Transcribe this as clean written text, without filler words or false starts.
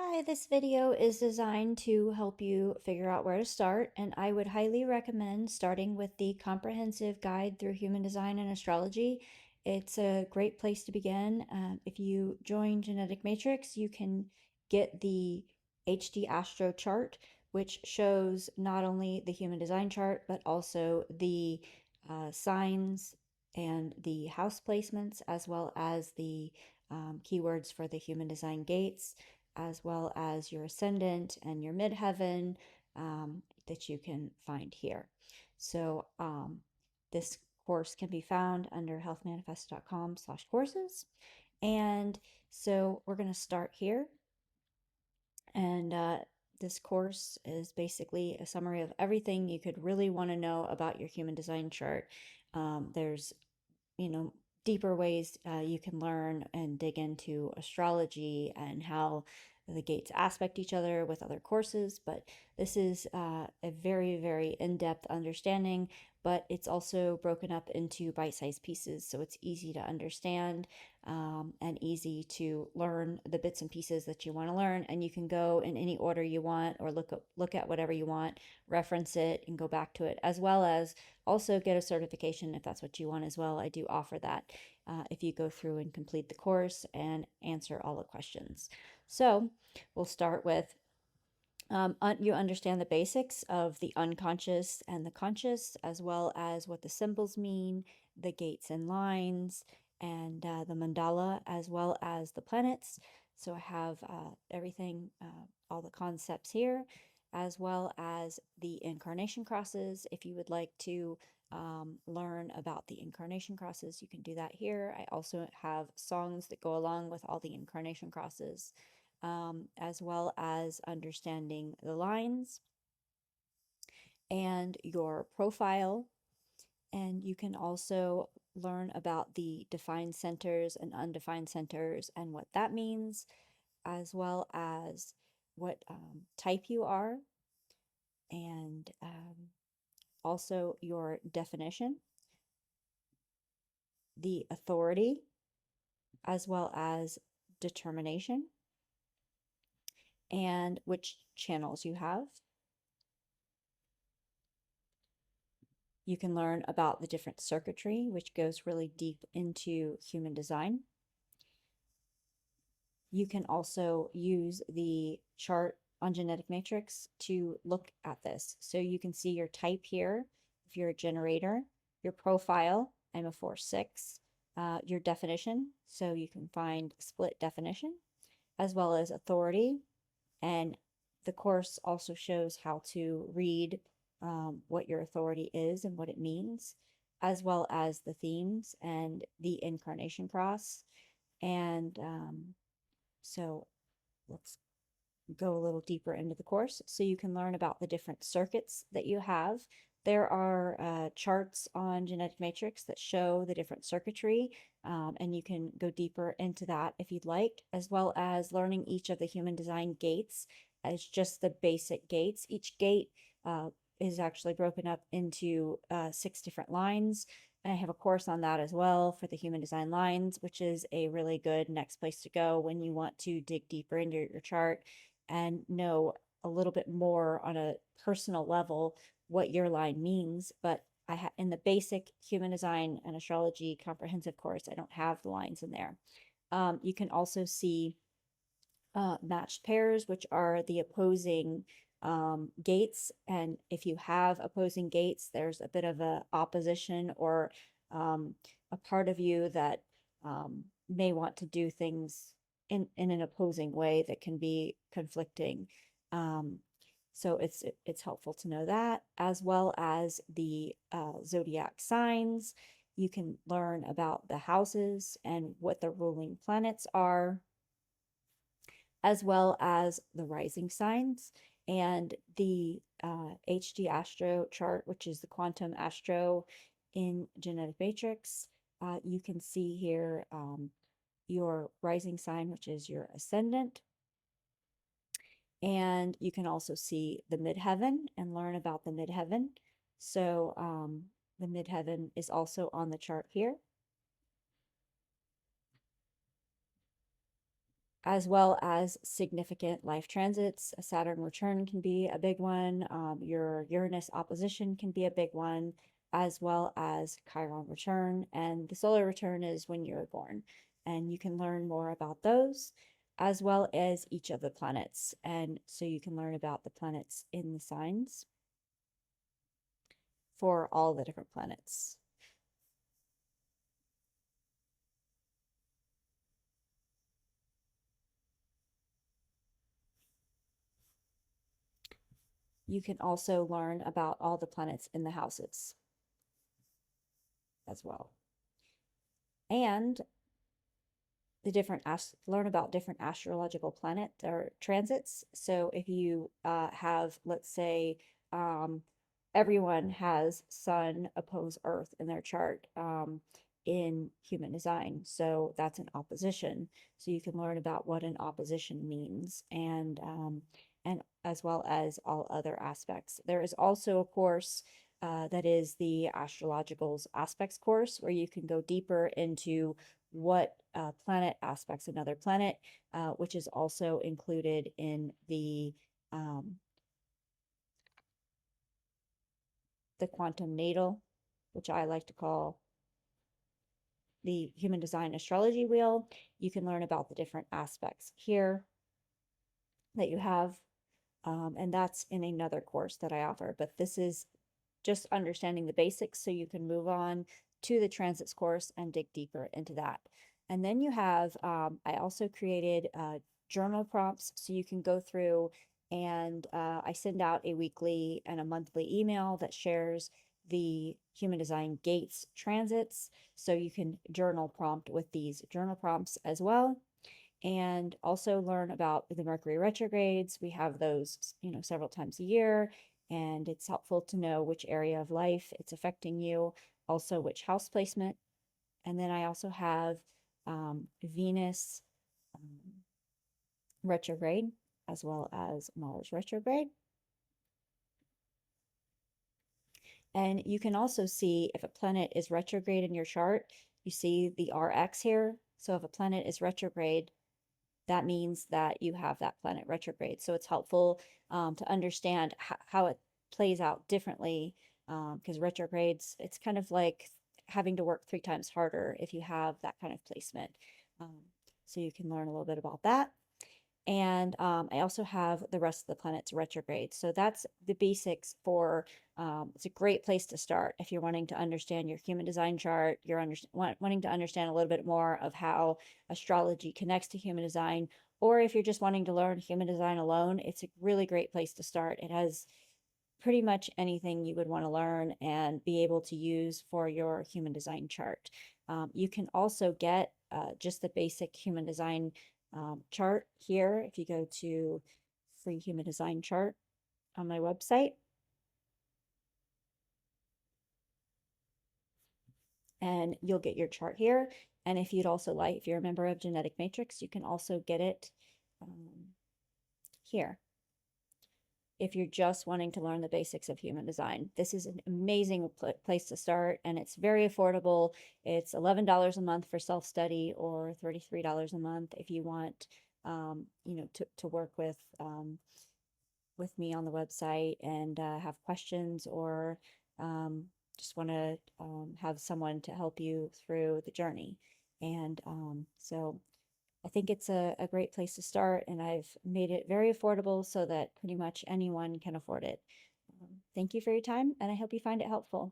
Hi, this video is designed to help you figure out where to start, and I would highly recommend starting with the Comprehensive Guide through Human Design and Astrology. It's a great place to begin. If you join Genetic Matrix, you can get the HD Astro chart, which shows not only the Human Design chart, but also the signs and the house placements, as well as the keywords for the Human Design gates, as well as your ascendant and your midheaven that you can find here. So this course can be found under healthmanifest.com/courses. And so we're going to start here. And this course is basically a summary of everything you could really want to know about your human design chart. There's deeper ways you can learn and dig into astrology and how the gates aspect each other with other courses. But this is a very, very in-depth understanding, but it's also broken up into bite-sized pieces, so it's easy to understand and easy to learn the bits and pieces that you want to learn. And you can go in any order you want, or look at whatever you want, reference it, and go back to it, as well as also get a certification if that's what you want as well. I do offer that if you go through and complete the course and answer all the questions. So we'll start with you understand the basics of the unconscious and the conscious, as well as what the symbols mean, the gates and lines, and the mandala, as well as the planets. So I have everything, all the concepts here, as well as the incarnation crosses. If you would like to learn about the incarnation crosses, you can do that here. I also have songs that go along with all the incarnation crosses, as well as understanding the lines and your profile. And you can also learn about the defined centers and undefined centers and what that means, as well as what type you are, and also your definition, the authority, as well as determination, and which channels you have. You can learn about the different circuitry, which goes really deep into human design. You can also use the chart on Genetic Matrix to look at this. So you can see your type here, if you're a generator, your profile, I'm a 4/6, your definition, so you can find split definition, as well as authority. And the course also shows how to read what your authority is and what it means, as well as the themes and the incarnation cross. And so let's go a little deeper into the course so you can learn about the different circuits that you have. There are charts on Genetic Matrix that show the different circuitry, and you can go deeper into that if you'd like, as well as learning each of the human design gates as just the basic gates. Each gate is actually broken up into 6 different lines. And I have a course on that as well for the human design lines, which is a really good next place to go when you want to dig deeper into your chart and know a little bit more on a personal level what your line means. But in the basic human design and astrology comprehensive course, I don't have the lines in there. You can also see matched pairs, which are the opposing gates. And if you have opposing gates, there's a bit of a opposition or a part of you that may want to do things in an opposing way that can be conflicting. So it's helpful to know that, as well as the zodiac signs. You can learn about the houses and what the ruling planets are, as well as the rising signs and the HD Astro chart, which is the quantum astro in Genetic Matrix. You can see here your rising sign, which is your ascendant. And you can also see the midheaven and learn about the midheaven. So the midheaven is also on the chart here, as well as significant life transits. A Saturn return can be a big one. Your Uranus opposition can be a big one, as well as Chiron return. And the solar return is when you're born. And you can learn more about those, as well as each of the planets. And so you can learn about the planets in the signs for all the different planets. You can also learn about all the planets in the houses as well. And the different learn about different astrological planet or transits. So if you have, let's say, um, everyone has Sun oppose Earth in their chart in human design, so that's an opposition. So you can learn about what an opposition means, and as well as all other aspects. There is also a course that is the astrologicals aspects course, where you can go deeper into what planet aspects another planet, which is also included in the quantum natal, which I like to call the Human Design Astrology wheel. You can learn about the different aspects here that you have, and that's in another course that I offer. But this is just understanding the basics so you can move on to the transits course and dig deeper into that. And then you have, I also created journal prompts so you can go through, and I send out a weekly and a monthly email that shares the human design gates transits. So you can journal prompt with these journal prompts as well, and also learn about the Mercury retrogrades. We have those, several times a year, and it's helpful to know which area of life it's affecting you, also which house placement. And then I also have Venus retrograde, as well as Mars retrograde. And you can also see if a planet is retrograde in your chart, you see the RX here. So if a planet is retrograde, that means that you have that planet retrograde. So it's helpful to understand how it plays out differently, because retrogrades, it's kind of like having to work 3 times harder if you have that kind of placement. So you can learn a little bit about that. And I also have the rest of the planets retrograde. So that's the basics for, it's a great place to start if you're wanting to understand your human design chart, you're wanting to understand a little bit more of how astrology connects to human design, or if you're just wanting to learn human design alone, it's a really great place to start. It has pretty much anything you would want to learn and be able to use for your human design chart. You can also get just the basic human design chart here. If you go to free human design chart on my website, and you'll get your chart here. And if you'd also like, if you're a member of Genetic Matrix, you can also get it here. If you're just wanting to learn the basics of human design, this is an amazing place to start, and it's very affordable. It's $11 a month for self-study, or $33 a month if you want, to work with me on the website and have questions, or just want to have someone to help you through the journey. And so I think it's a great place to start, and I've made it very affordable so that pretty much anyone can afford it. Thank you for your time, and I hope you find it helpful.